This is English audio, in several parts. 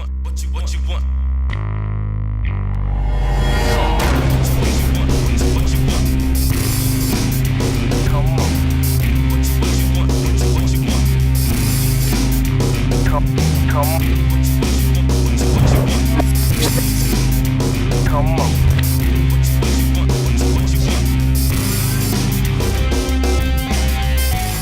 want? What you want?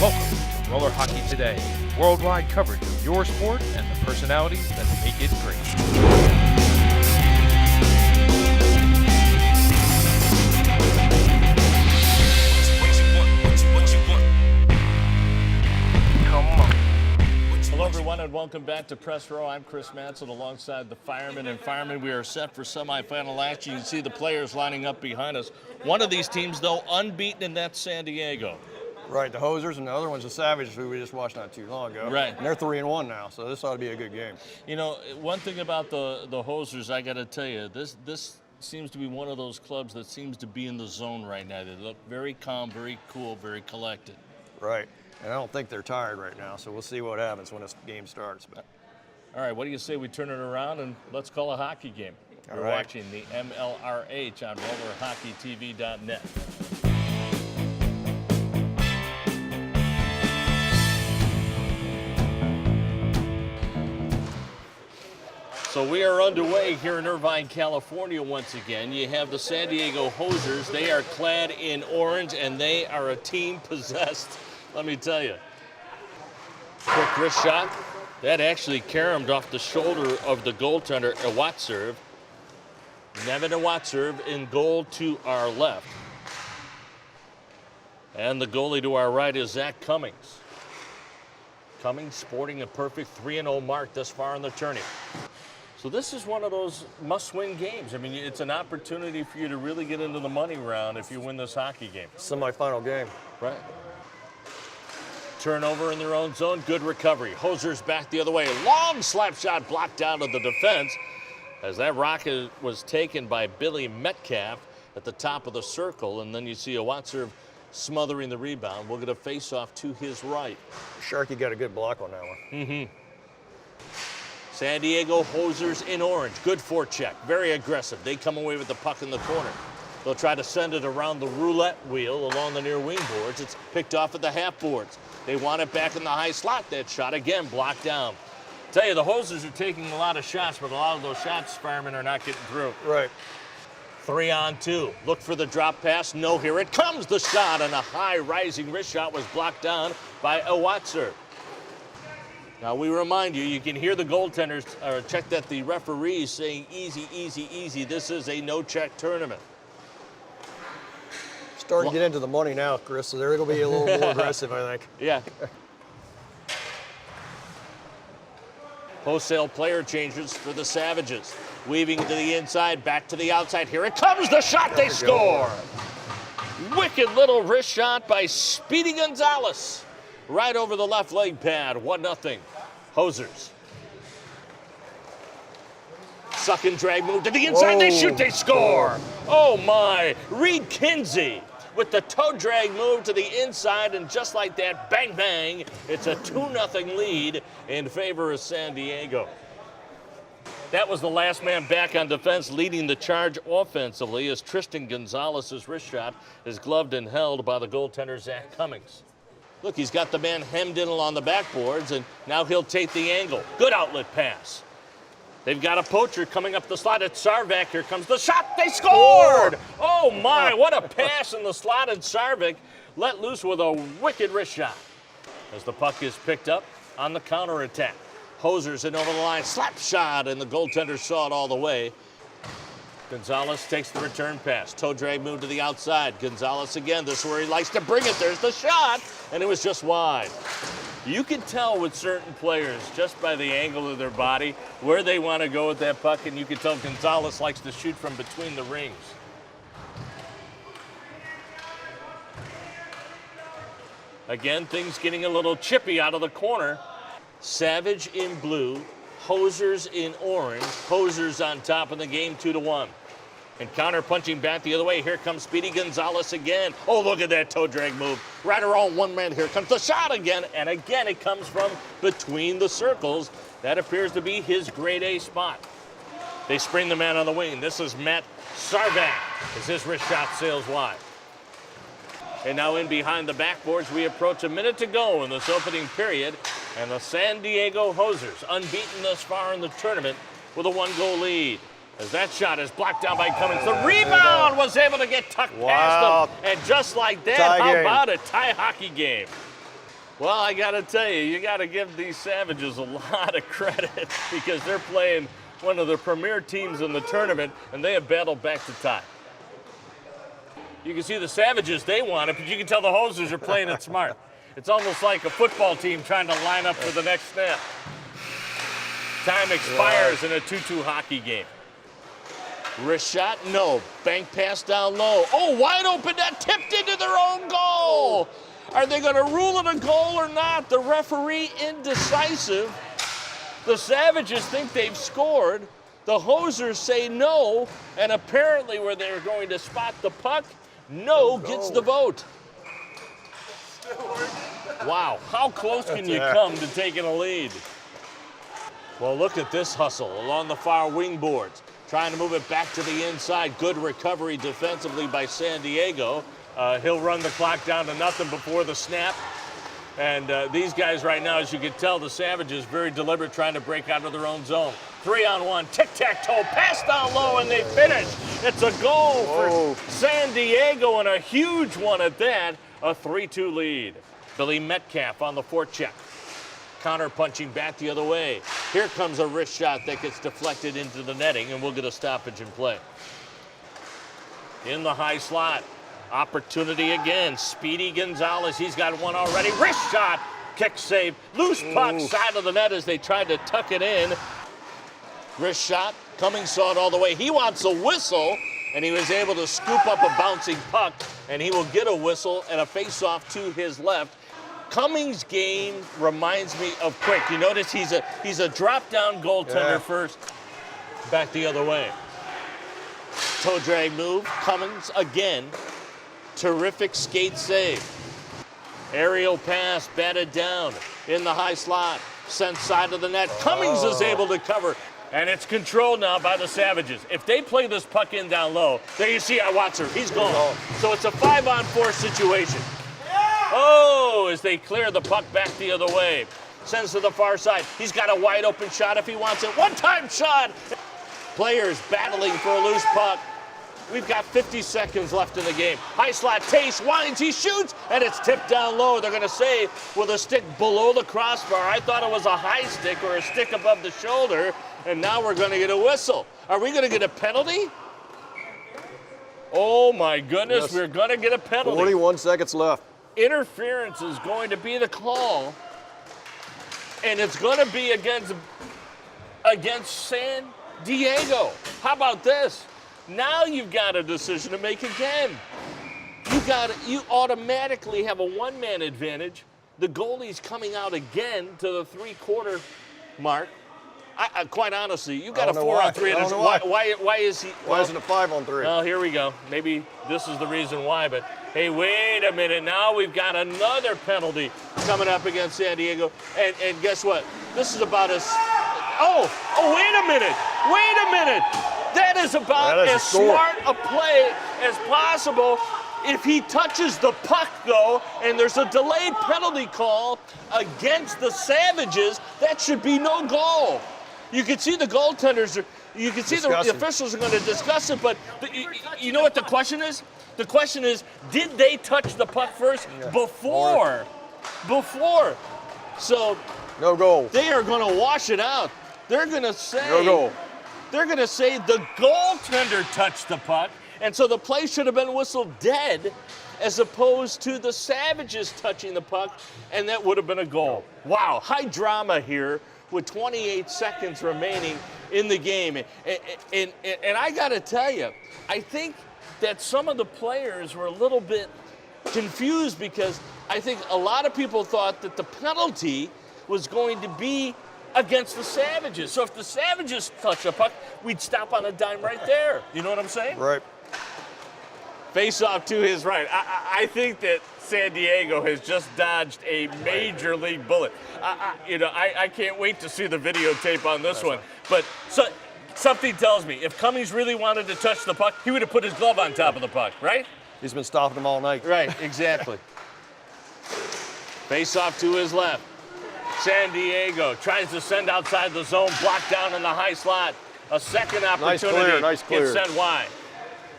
Welcome to Roller Hockey Today, worldwide coverage of your sport and the personalities that make it great. Hello, everyone, and welcome back to Press Row. I'm Chris Manson alongside the firemen and firemen. We are set for semifinal action. You can see the players lining up behind us. One of these teams, though, unbeaten, and that's San Diego. Right, the Hosers, and the other one's the Savages, who we just watched not too long ago. Right. And they're 3-1 now, so this ought to be a good game. You know, one thing about the Hosers, I got to tell you, this seems to be one of those clubs that seems to be in the zone right now. They look very calm, very cool, very collected. Right, and I don't think they're tired right now, so we'll see what happens when this game starts. But All right, what do you say we turn it around and let's call a hockey game? All We're right. watching the MLRH on RollerHockeyTV.net. So we are underway here in Irvine, California once again. You have the San Diego Hosers. They are clad in orange, and they are a team possessed, let me tell you. Quick wrist shot. That actually caromed off the shoulder of the goaltender, Iwatserv. Nevin Iwatserv in goal to our left. And the goalie to our right is Zach Cummings. Cummings sporting a perfect 3-0 mark thus far in the tourney. So this is one of those must-win games. I mean, it's an opportunity for you to really get into the money round if you win this hockey game. semifinal game. Right. Turnover in their own zone, good recovery. Hosers back the other way. Long slap shot blocked down to the defense as that rocket was taken by Billy Metcalf at the top of the circle, and then you see Iwatserv smothering the rebound. We'll get a face-off to his right. Sharkey got a good block on that one. Mm-hmm. San Diego Hosers in orange. Good forecheck. Very aggressive. They come away with the puck in the corner. They'll try to send it around the roulette wheel along the near wing boards. It's picked off at the half boards. They want it back in the high slot. That shot again blocked down. Tell you, the Hosers are taking a lot of shots, but a lot of those shots, firemen, are not getting through. Right. 3-on-2. Look for the drop pass. No, here it comes. The shot, and a high rising wrist shot was blocked down by Iwatserv. Now, we remind you, you can hear the goaltenders check that the referees saying easy, easy, easy. This is a no-check tournament. Starting to get into the money now, Chris, so they're going to be a little more aggressive, I think. Yeah. Wholesale player changes for the Savages. Weaving to the inside, back to the outside. Here it comes, the shot, they score! Wicked little wrist shot by Speedy Gonzalez. Right over the left leg pad, 1-0. Hosers. Suck and drag move to the inside, They shoot, they score! Oh my, Reed Kinsey with the toe drag move to the inside, and just like that, bang, bang, it's a 2-0 lead in favor of San Diego. That was the last man back on defense, leading the charge offensively as Tristan Gonzalez's wrist shot is gloved and held by the goaltender, Zach Cummings. Look, he's got the man hemmed in along the backboards, and now he'll take the angle. Good outlet pass. They've got a poacher coming up the slot. It's Sarvik. Here comes the shot. They scored! Oh, my, what a pass in the slot, and Sarvik let loose with a wicked wrist shot as the puck is picked up on the counterattack. Hosers in over the line. Slap shot, and the goaltender saw it all the way. Gonzalez takes the return pass. Toe drag move to the outside. Gonzalez again. This is where he likes to bring it. There's the shot, and it was just wide. You can tell with certain players just by the angle of their body where they want to go with that puck, and you can tell Gonzalez likes to shoot from between the rings. Again, things getting a little chippy out of the corner. Savage in blue, Hosers in orange. Hosers on top of the game, 2-1. And counter punching back the other way. Here comes Speedy Gonzalez again. Oh, look at that toe drag move. Right around one man. Here comes the shot again. And again, it comes from between the circles. That appears to be his grade A spot. They spring the man on the wing. This is Matt Sarvac as his wrist shot sails wide. And now in behind the backboards, we approach a minute to go in this opening period. And the San Diego Hosers, unbeaten thus far in the tournament, with a 1-goal lead. As that shot is blocked down by Cummings. The rebound was able to get tucked past him. And just like that, how about a tie hockey game? Well, I got to tell you got to give these Savages a lot of credit because they're playing one of the premier teams in the tournament, and they have battled back to tie. You can see the Savages, they want it, but you can tell the Hosers are playing it smart. It's almost like a football team trying to line up for the next snap. Time expires in a 2-2 hockey game. Wrist shot, no. Bank pass down low. Oh, wide open net, tipped into their own goal. Are they going to rule it a goal or not? The referee indecisive. The Savages think they've scored. The Hosers say no, and apparently where they're going to spot the puck, no gets the vote. Wow, how close can you come to taking a lead? Well, look at this hustle along the far wing boards. Trying to move it back to the inside. Good recovery defensively by San Diego. He'll run the clock down to nothing before the snap. And these guys right now, as you can tell, the Savages very deliberate trying to break out of their own zone. 3-on-1, tic-tac-toe, pass down low, and they finish. It's a goal for San Diego, and a huge one at that, a 3-2 lead. Billy Metcalf on the forecheck. Counter punching back the other way. Here comes a wrist shot that gets deflected into the netting, and we'll get a stoppage in play. In the high slot. Opportunity again. Speedy Gonzalez, he's got one already. Wrist shot, kick save. Loose puck, side of the net as they tried to tuck it in. Wrist shot, Cummings saw it all the way. He wants a whistle, and he was able to scoop up a bouncing puck, and he will get a whistle and a face-off to his left. Cummings' game reminds me of Quick. You notice he's a drop-down goaltender first. Back the other way. Toe drag move, Cummings again. Terrific skate save. Aerial pass, batted down in the high slot. Sent side of the net. Cummings is able to cover. And it's controlled now by the Savages. If they play this puck in down low, there you see Watson, he's gone. So it's a 5-on-4 situation. Oh, as they clear the puck back the other way. Sends to the far side. He's got a wide open shot if he wants it. One-time shot. Players battling for a loose puck. We've got 50 seconds left in the game. High slot, Tace winds, he shoots, and it's tipped down low. They're going to say with a stick below the crossbar. I thought it was a high stick or a stick above the shoulder, and now we're going to get a whistle. Are we going to get a penalty? Oh, my goodness, yes. We're going to get a penalty. 41 seconds left. Interference is going to be the call, and it's going to be against San Diego. How about this? Now you've got a decision to make again. You automatically have a one-man advantage. The goalie's coming out again to the three-quarter mark. I quite honestly, you got a 4-on-3. Why is he? Why isn't it 5-on-3? Well, here we go. Maybe this is the reason why. But hey, wait a minute. Now we've got another penalty coming up against San Diego. And guess what? This is about as. Oh, wait a minute. Wait a minute. That is about as smart a play as possible. If he touches the puck, though, and there's a delayed penalty call against the Savages, that should be no goal. You can see the goaltenders, you can see the officials are going to discuss it, but you know what the question is? The question is, did they touch the puck first before? So no goal. They are going to wash it out. They're going to say no goal. They're going to say the goaltender touched the puck, and so the play should have been whistled dead as opposed to the Savages touching the puck, and that would have been a goal. Wow, high drama here with 28 seconds remaining in the game. And I got to tell you, I think that some of the players were a little bit confused because I think a lot of people thought that the penalty was going to be against the Savages. So if the Savages touch the puck, we'd stop on a dime right there. You know what I'm saying? Right. Face off to his right. I think that San Diego has just dodged a major league bullet. I can't wait to see the videotape on this one. But something tells me if Cummings really wanted to touch the puck, he would have put his glove on top of the puck, right? He's been stopping them all night. Right, exactly. Face off to his left. San Diego tries to send outside the zone, blocked down in the high slot. A second opportunity. Nice clear. Gets sent wide.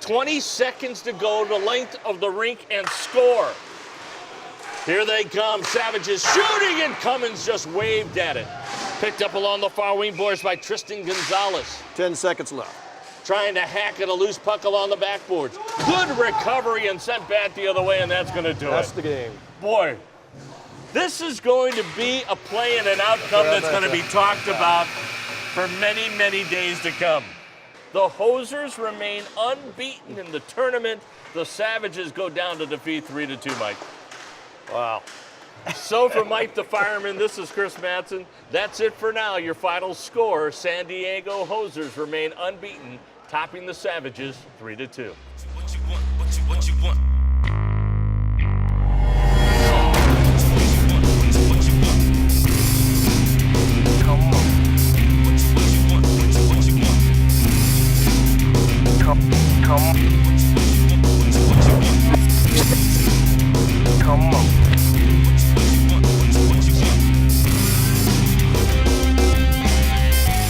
20 seconds to go, the length of the rink, and score. Here they come. Savages shooting, and Cummins just waved at it. Picked up along the far wing boards by Tristan Gonzalez. 10 seconds left. Trying to hack at a loose puck along the backboards. Good recovery and sent back the other way, and that's going to do it. That's the game. Boy, this is going to be a play and an outcome that's going to be talked about for many, many days to come. The Hosers remain unbeaten in the tournament. The Savages go down to defeat 3-2, Mike. Wow. So for Mike the Fireman, this is Chris Mattson. That's it for now. Your final score, San Diego Hosers remain unbeaten, topping the Savages 3-2. What you want?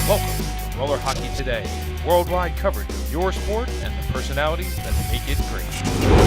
Welcome to Roller Hockey Today, worldwide coverage of your sport and the personalities that make it great.